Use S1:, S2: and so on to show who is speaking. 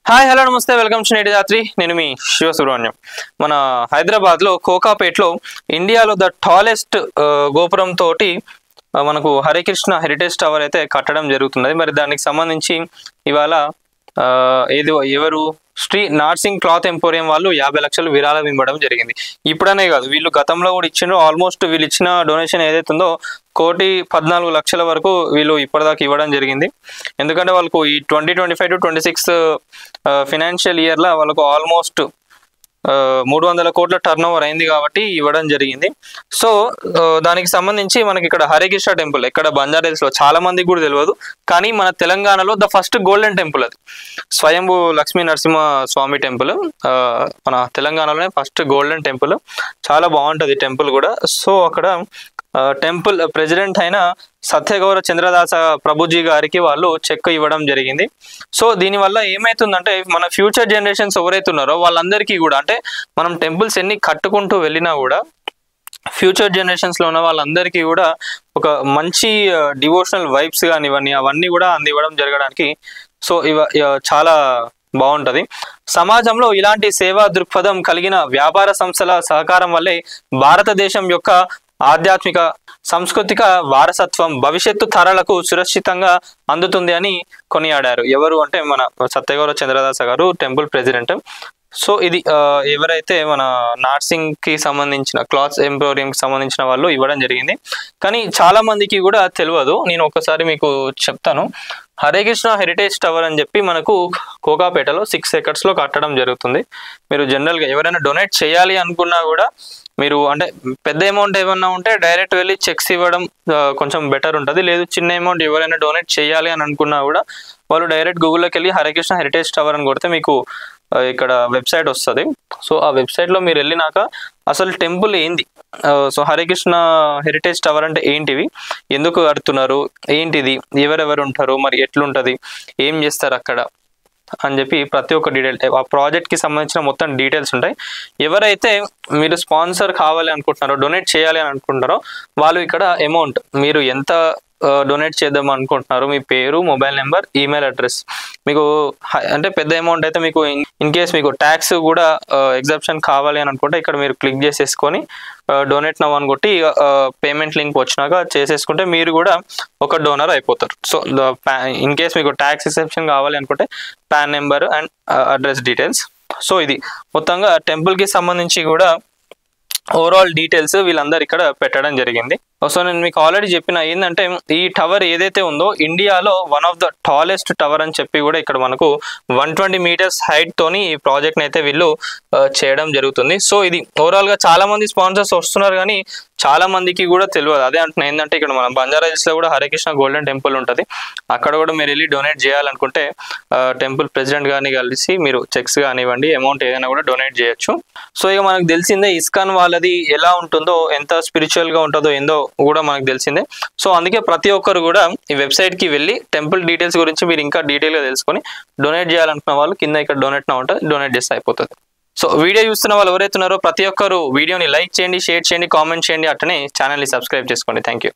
S1: Hi hello నమస్తే welcome to నేటి రాత్రి. నేను మీ శివ సుబ్రహ్మణ్యం. మన హైదరాబాద్లో కోకాపేట్లో ఇండియాలో ద టాలెస్ట్ గోపురం తోటి మనకు హరికృష్ణ హెరిటేజ్ టవర్ అయితే కట్టడం జరుగుతున్నది. మరి దానికి సంబంధించి ఇవాళ ఎవరు శ్రీ నార్సింగ్ క్లాత్ ఎంపోరియం వాళ్ళు 50 లక్షలు విరాళం ఇవ్వడం జరిగింది. ఇప్పుడనే కాదు, వీళ్ళు గతంలో కూడా ఇచ్చిండ్రు. ఆల్మోస్ట్ వీళ్ళు ఇచ్చిన డొనేషన్ ఏదైతే ఉందో 1,14,00,000 వరకు వీళ్ళు ఇప్పటిదాకా ఇవ్వడం జరిగింది. ఎందుకంటే వాళ్ళకు ఈ 2025 to 26 ఫినాన్షియల్ ఇయర్లో వాళ్ళకు ఆల్మోస్ట్ 300 కోట్ల టర్న్ ఓవర్ అయింది కాబట్టి ఇవ్వడం జరిగింది. సో దానికి సంబంధించి మనకి ఇక్కడ హరికృష్ణ టెంపుల్ ఇక్కడ బంజారాహిల్స్లో చాలా మందికి కూడా తెలియదు, కానీ మన తెలంగాణలో ద ఫస్ట్ గోల్డెన్ టెంపుల్ అది స్వయంభూ లక్ష్మీ నరసింహ స్వామి టెంపుల్. మన తెలంగాణలోనే ఫస్ట్ గోల్డెన్ టెంపుల్. చాలా బాగుంటుంది టెంపుల్ కూడా. సో అక్కడ టెంపుల్ ప్రెసిడెంట్ అయిన సత్యగౌర చంద్రదాస ప్రభుజీ గారికి వాళ్ళు చెక్ ఇవ్వడం జరిగింది. సో దీనివల్ల ఏమవుతుందంటే మన ఫ్యూచర్ జనరేషన్స్ ఎవరైతే ఉన్నారో వాళ్ళందరికీ కూడా, అంటే మనం టెంపుల్స్ ఎన్ని కట్టుకుంటూ వెళ్ళినా కూడా ఫ్యూచర్ జనరేషన్స్లో ఉన్న వాళ్ళందరికీ కూడా ఒక మంచి డివోషనల్ వైబ్స్ కానివ్వండి అవన్నీ కూడా అందివ్వడం జరగడానికి సో చాలా బాగుంటుంది. సమాజంలో ఇలాంటి సేవా దృక్పథం కలిగిన వ్యాపార సంస్థల సహకారం వల్లే భారతదేశం యొక్క ఆధ్యాత్మిక సాంస్కృతిక వారసత్వం భవిష్యత్తు తరాలకు సురక్షితంగా అందుతుంది అని కొనియాడారు. ఎవరు అంటే మన సత్యగౌర చంద్రదాస గారు, టెంపుల్ ప్రెసిడెంట్. సో ఇది ఎవరైతే మన నార్సింగ్కి సంబంధించిన క్లాత్ ఎంపోరియంకి సంబంధించిన వాళ్ళు ఇవ్వడం జరిగింది. కానీ చాలా మందికి కూడా తెలియదు. నేను ఒకసారి మీకు చెప్తాను. హరికృష్ణ హెరిటేజ్ టవర్ అని చెప్పి మనకు కోకాపేటలో 6 acres కట్టడం జరుగుతుంది. మీరు జనరల్గా ఎవరైనా డొనేట్ చేయాలి అనుకున్నా కూడా మీరు అంటే పెద్ద అమౌంట్ ఏమన్నా ఉంటే డైరెక్ట్ వెళ్ళి చెక్స్ ఇవ్వడం కొంచెం బెటర్ ఉంటుంది. లేదు చిన్న అమౌంట్ ఎవరైనా డొనేట్ చేయాలి అని అనుకున్నా కూడా వాళ్ళు డైరెక్ట్ గూగుల్లోకి వెళ్ళి హరికృష్ణ హెరిటేజ్ టవర్ అని కొడితే మీకు ఇక్కడ వెబ్సైట్ వస్తుంది. సో ఆ వెబ్సైట్లో మీరు వెళ్ళినాక అసలు టెంపుల్ ఏంది, సో హరికృష్ణ హెరిటేజ్ టవర్ అంటే ఏంటివి, ఎందుకు కడుతున్నారు, ఏంటిది, ఎవరెవరు ఉంటారు, మరి ఎట్లుంటుంది, ఏం చేస్తారు అక్కడ అని చెప్పి ప్రతి ఒక్క డీటెయిల్ ఆ ప్రాజెక్ట్కి సంబంధించిన మొత్తం డీటెయిల్స్ ఉంటాయి. ఎవరైతే మీరు స్పాన్సర్ కావాలి అనుకుంటున్నారో, డొనేట్ చేయాలి అని అనుకుంటున్నారో వాళ్ళు ఇక్కడ అమౌంట్ మీరు ఎంత డొనేట్ చేద్దాం అనుకుంటున్నారు, మీ పేరు, మొబైల్ నెంబర్, ఈమెయిల్ అడ్రస్, మీకు అంటే పెద్ద అమౌంట్ అయితే మీకు ఇన్ కేస్ మీకు ట్యాక్స్ కూడా ఎగ్జాప్షన్ కావాలి అని అనుకుంటే ఇక్కడ మీరు క్లిక్ చేసేసుకొని డొనేట్ నవ్ అని కొట్టి పేమెంట్ లింక్ వచ్చినాక చేసేసుకుంటే మీరు కూడా ఒక డోనర్ అయిపోతారు. సో ఇన్ కేస్ మీకు ట్యాక్స్ ఎగ్జాప్షన్ కావాలి అనుకుంటే pan number and address details. So ఇది మొత్తంగా టెంపుల్కి సంబంధించి కూడా ఓవరాల్ డీటెయిల్స్ వీళ్ళందరూ ఇక్కడ పెట్టడం జరిగింది. సో నేను మీకు ఆల్రెడీ చెప్పిన ఏంటంటే ఈ టవర్ ఏదైతే ఉందో ఇండియాలో one of the tallest tower అని చెప్పి కూడా ఇక్కడ మనకు 120 meters హైట్ తోని ఈ ప్రాజెక్ట్ అయితే వీళ్ళు చేయడం జరుగుతుంది. సో ఇది ఓవరాల్ గా చాలా మంది స్పాన్సర్స్ వస్తున్నారు, కానీ చాలా మందికి కూడా తెలియదు. అదే అంటున్నా ఏంటంటే ఇక్కడ మన బంజారాహిల్స్ లో కూడా హరికృష్ణ గోల్డెన్ టెంపుల్ ఉంటుంది. అక్కడ కూడా మీరు వెళ్ళి డొనేట్ చేయాలనుకుంటే టెంపుల్ ప్రెసిడెంట్ గారిని కలిసి మీరు చెక్స్ కానివ్వండి, అమౌంట్ ఏదైనా కూడా డొనేట్ చేయొచ్చు. సో ఇక మనకు తెలిసిందే ఇస్కాన్ వాళ్ళది ఎలా ఉంటుందో, ఎంత స్పిరిచువల్ గా ఉంటుందో ఏందో కూడా మనకు తెలిసిందే. సో అందుకే ప్రతి ఒక్కరు కూడా ఈ వెబ్సైట్ కి వెళ్ళి టెంపుల్ డీటెయిల్స్ గురించి మీరు ఇంకా డీటెయిల్ గా తెలుసుకొని డొనేట్ చేయాలనుకున్న వాళ్ళు కింద ఇక్కడ డొనేట్ నా ఉంటుంది, డొనేట్ చేస్తే అయిపోతుంది. సో వీడియో చూస్తున్న వాళ్ళు ఎవరైతే ఉన్నారో ప్రతి ఒక్కరు వీడియోని లైక్ చేయండి, షేర్ చేయండి, కామెంట్ చేయండి, అట్లనే ఛానల్ని సబ్స్క్రైబ్ చేసుకోండి. Thank you.